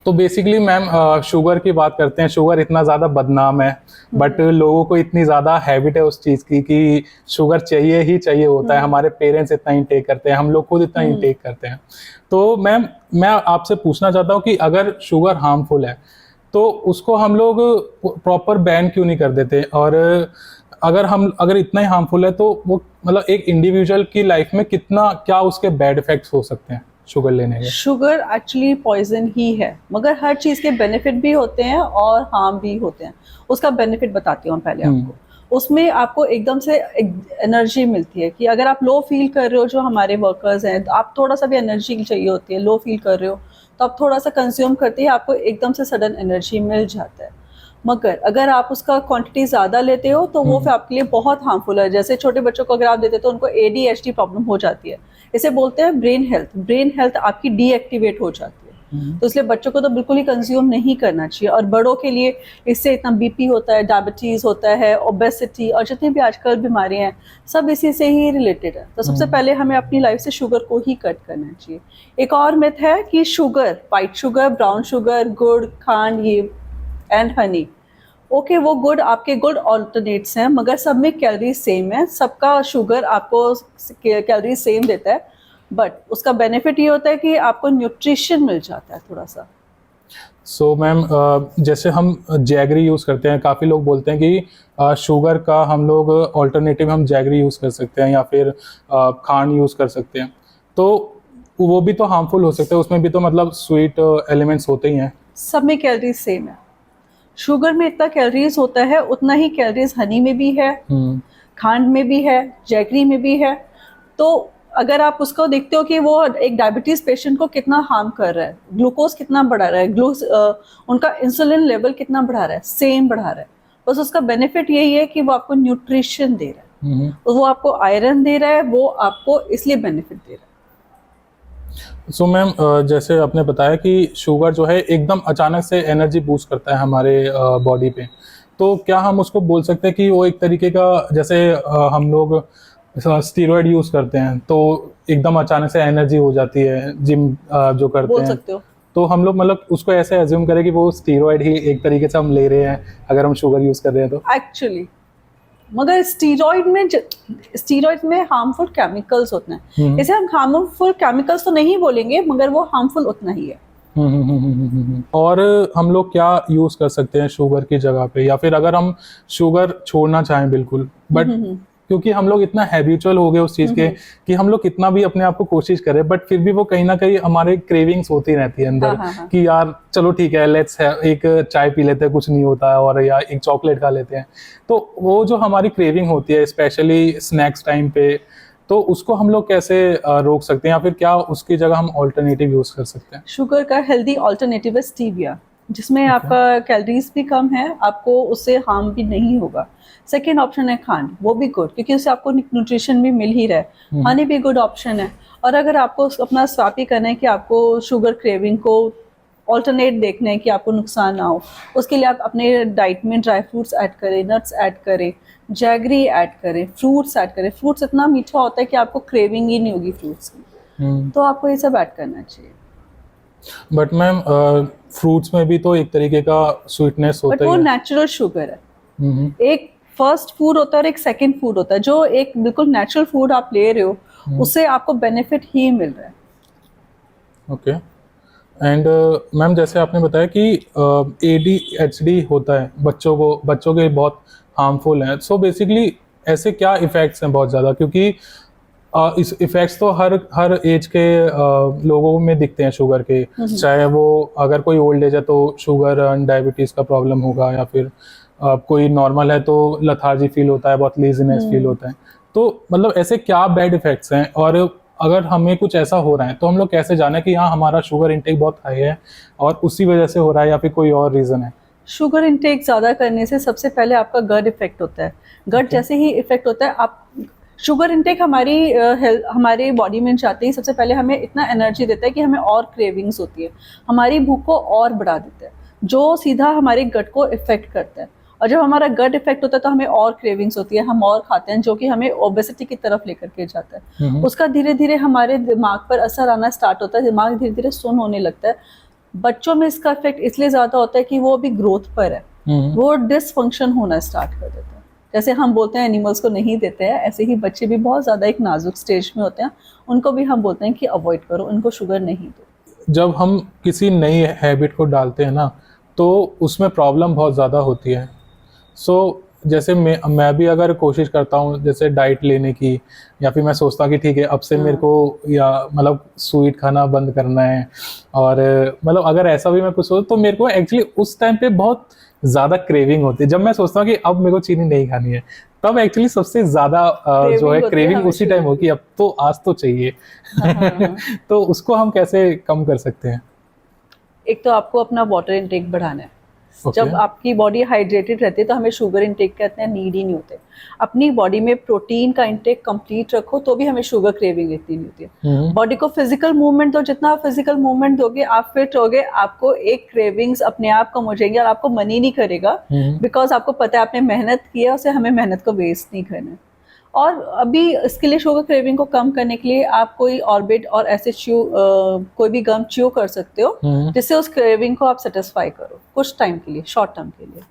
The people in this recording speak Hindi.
तो बेसिकली मैम शुगर की बात करते हैं। शुगर इतना ज़्यादा बदनाम है, बट लोगों को इतनी ज़्यादा हैबिट है उस चीज़ की कि शुगर चाहिए ही चाहिए होता है। हमारे पेरेंट्स इतना इंटेक करते हैं, हम लोग खुद इतना इंटेक करते हैं। तो मैम मैं आपसे पूछना चाहता हूँ कि अगर शुगर हार्मफुल है तो उसको हम लोग प्रॉपर बैन क्यों नहीं कर देते? और अगर इतना ही हार्मफुल है तो वो मतलब एक इंडिविजुअल की लाइफ में कितना क्या उसके बैड इफेक्ट्स हो सकते हैं शुगर लेने के? शुगर एक्चुअली पॉइजन ही है, मगर हर चीज़ के बेनिफिट भी होते हैं और हार्म भी होते हैं। उसका बेनिफिट बताती हूँ पहले आपको। उसमें आपको एकदम से एनर्जी मिलती है कि अगर आप लो फील कर रहे हो, जो हमारे वर्कर्स हैं, आप थोड़ा सा भी एनर्जी चाहिए होती है, लो फील कर रहे हो तो आप थोड़ा सा कंज्यूम करते ही आपको एकदम से सडन एनर्जी मिल जाता है। मगर अगर आप उसका क्वांटिटी ज़्यादा लेते हो तो वो फिर आपके लिए बहुत हार्मफुल है। जैसे छोटे बच्चों को अगर आप देते हो तो उनको ADHD प्रॉब्लम हो जाती है। इसे बोलते हैं ब्रेन हेल्थ आपकी डीएक्टिवेट हो जाती है। तो इसलिए बच्चों को तो बिल्कुल ही कंज्यूम नहीं करना चाहिए। और बड़ों के लिए इससे इतना BP होता है, डायबिटीज़ होता है, ओबेसिटी और जितनी भी आजकल बीमारियां हैं सब इसी से ही रिलेटेड है। तो सबसे पहले हमें अपनी लाइफ से शुगर को ही कट करना चाहिए। एक और मिथ है कि sugar, white sugar, brown sugar, गुड़, खांड ये एंड हनी, ओके वो गुड, आपके गुड ऑल्टरनेट्स हैं, मगर सब में कैलोरीज सेम है। सबका शुगर आपको कैलोरीज सेम देता है, बट उसका बेनिफिट ये होता है कि आपको न्यूट्रिशन मिल जाता है थोड़ा सा। सो मैम जैसे हम जैगरी यूज़ करते हैं, काफ़ी लोग बोलते हैं कि शुगर का हम लोग ऑल्टरनेटिव हम जैगरी यूज़ कर सकते हैं या फिर खांड यूज़ कर सकते हैं। तो वो भी तो हार्मफुल हो सकता है, उसमें भी तो मतलब स्वीट एलिमेंट्स होते ही हैं। सब में कैलोरीज सेम है। शुगर में इतना कैलोरीज होता है, उतना ही कैलोरीज हनी में भी है, खांड में भी है, जैगरी में भी है। तो अगर आप उसको देखते हो कि वो एक डायबिटीज पेशेंट को कितना हार्म कर रहा है, ग्लूकोज कितना बढ़ा रहा है, उनका इंसुलिन लेवल कितना बढ़ा रहा है, सेम बढ़ा रहा है। बस उसका बेनिफिट यही है कि वो आपको न्यूट्रिशन दे रहा है, वो आपको आयरन दे रहा है, वो आपको इसलिए बेनिफिट दे रहा है। सो मैम जैसे आपने बताया कि शुगर जो है एकदम अचानक से एनर्जी बूस्ट करता है हमारे बॉडी पे, तो क्या हम उसको बोल सकते हैं कि वो एक तरीके का, जैसे हम लोग स्टीरॉयड यूज़ करते हैं तो एकदम अचानक से एनर्जी हो जाती है जिम जो करते बोल हैं, सकते हो तो हम लोग मतलब उसको ऐसे एज्यूम करें कि वो स्टीरॉयड ही एक तरीके से हम ले रहे हैं अगर हम शुगर यूज़ कर रहे हैं तो? एक्चुअली, मगर स्टीरॉइड में हार्मफुल केमिकल्स होते हैं। इसे हम हार्मफुल केमिकल्स तो नहीं बोलेंगे, मगर वो हार्मफुल उतना ही है। और हम लोग क्या यूज़ कर सकते हैं शुगर की जगह पे, या फिर अगर हम शुगर छोड़ना चाहें बिल्कुल, बट क्योंकि हम लोग इतना हैबिचुअल हो गए उस चीज़ के कि हम लोग कितना भी अपने आप को कोशिश करें, बट फिर भी वो कहीं ना कहीं हमारे क्रेविंग्स होती रहती है अंदर। कि यार चलो ठीक है, लेट्स एक चाय पी लेते हैं, कुछ नहीं होता है, और या एक चॉकलेट खा लेते हैं। तो वो जो हमारी क्रेविंग होती है स्पेशली स्नैक्स टाइम पे, तो उसको हम लोग कैसे रोक सकते हैं, या फिर क्या उसकी जगह हम ऑल्टरनेटिव यूज़ कर सकते हैं? शुगर का हेल्दी ऑल्टरनेटिव है स्टीविया, जिसमें आपका कैलोरीज भी कम है, आपको उससे हार्म भी नहीं होगा। सेकेंड ऑप्शन है खांड, वो भी गुड, क्योंकि उससे आपको न्यूट्रिशन भी मिल ही रहा है। हनी भी गुड ऑप्शन है। और अगर आपको अपना स्वाप ही करना है कि आपको शुगर क्रेविंग को ऑल्टरनेट देखना है कि आपको नुकसान ना हो, उसके लिए आप अपने डाइट में ड्राई फ्रूट्स ऐड करें, नट्स ऐड करें, जैगरी ऐड करें, फ्रूट्स ऐड करें। फ्रूट्स इतना मीठा होता है कि आपको क्रेविंग ही नहीं होगी फ्रूट्स की, तो आपको ये सब ऐड करना चाहिए। बट मैम फ्रूट्स में भी तो एक तरीके का स्वीटनेस होता बट ही वो है। नेचुरल शुगर है। एक फर्स्ट फूड होता है और एक सेकंड फूड होता है। जो एक बिल्कुल नेचुरल फूड आप ले रहे हो, उससे आपको बेनिफिट ही मिल रहा है। ओके। एंड मैम जैसे आपने बताया कि ADHD होता है बच्चों के बहुत हार्मफुल है, सो बेसिकली ऐसे क्या इफ़ेक्ट्स हैं बहुत ज़्यादा, क्योंकि इस इफ़ेक्ट्स तो हर एज के लोगों में दिखते हैं शुगर के, चाहे वो अगर कोई ओल्ड एज है तो शुगर एंड डायबिटीज़ का प्रॉब्लम होगा, या फिर कोई नॉर्मल है तो लथार्जी फील होता है, बहुत लेजीनेस फील होता है। तो मतलब ऐसे क्या बैड इफ़ेक्ट्स हैं, और अगर हमें कुछ ऐसा हो रहा है तो हम लोग कैसे जाने कि हाँ हमारा शुगर इंटेक बहुत हाई है और उसी वजह से हो रहा है, या फिर कोई और रीज़न है? शुगर इंटेक ज़्यादा करने से सबसे पहले आपका गट इफेक्ट होता है। गट जैसे ही इफेक्ट होता है, आप शुगर इंटेक हमारी बॉडी में जाते ही सबसे पहले हमें इतना एनर्जी देता है कि हमें और क्रेविंग्स होती है, हमारी भूख को और बढ़ा देता है, जो सीधा हमारे गट को इफेक्ट करता है। और जब हमारा गट इफेक्ट होता है तो हमें और क्रेविंग्स होती है, हम और खाते हैं, जो कि हमें ओबेसिटी की तरफ लेकर के जाता है। उसका धीरे धीरे हमारे दिमाग पर असर आना स्टार्ट होता है, दिमाग धीरे धीरे सुन्न होने लगता है। बच्चों में इसका इफेक्ट इसलिए ज्यादा होता है कि वो अभी ग्रोथ पर है, वो डिसफंक्शन होना स्टार्ट कर देते हैं। जैसे हम बोलते हैं एनिमल्स को नहीं देते हैं, ऐसे ही बच्चे भी बहुत ज्यादा एक नाजुक स्टेज में होते हैं, उनको भी हम बोलते हैं कि अवॉइड करो, उनको शुगर नहीं दो। जब हम किसी नई हैबिट को डालते हैं ना, तो उसमें प्रॉब्लम बहुत ज़्यादा होती है। सो जैसे मैं भी अगर कोशिश करता हूँ जैसे डाइट लेने की, या फिर मैं सोचता हूँ कि ठीक है अब से मेरे को या मतलब स्वीट खाना बंद करना है, और मतलब अगर ऐसा भी मैं कुछ सोच तो मेरे को एक्चुअली उस टाइम पे बहुत ज़्यादा क्रेविंग होती है। जब मैं सोचता हूँ कि अब मेरे को चीनी नहीं खानी है, तब एक्चुअली सबसे ज़्यादा जो है होती है क्रेविंग हमें उसी टाइम शुगर होगी, की। अब तो आज तो चाहिए। हाँ, हाँ, हाँ। तो उसको हम कैसे कम कर सकते हैं? एक तो आपको अपना वाटर इनटेक बढ़ाना है। ओके। जब आपकी बॉडी हाइड्रेटेड रहती है तो हमें शुगर इनटेक का इतना नीड ही नहीं होते। अपनी बॉडी में प्रोटीन का इनटेक कंप्लीट रखो तो भी हमें शुगर क्रेविंग इतनी नहीं होती है। बॉडी को फिजिकल मूवमेंट दो, जितना आप फिजिकल मूवमेंट दोगे आप फिट होगे, आपको एक क्रेविंग्स अपने आप कम हो जाएंगे और आपको मन ही नहीं करेगा, बिकॉज आपको पता है आपने मेहनत की है, उसे हमें मेहनत को वेस्ट नहीं करना है। और अभी इसके लिए शुगर क्रेविंग को कम करने के लिए आप कोई ऑर्बिट और ऐसे कोई भी गम च्यू कर सकते हो, जिससे उस क्रेविंग को आप सेटिस्फाई करो कुछ टाइम के लिए, शॉर्ट टर्म के लिए।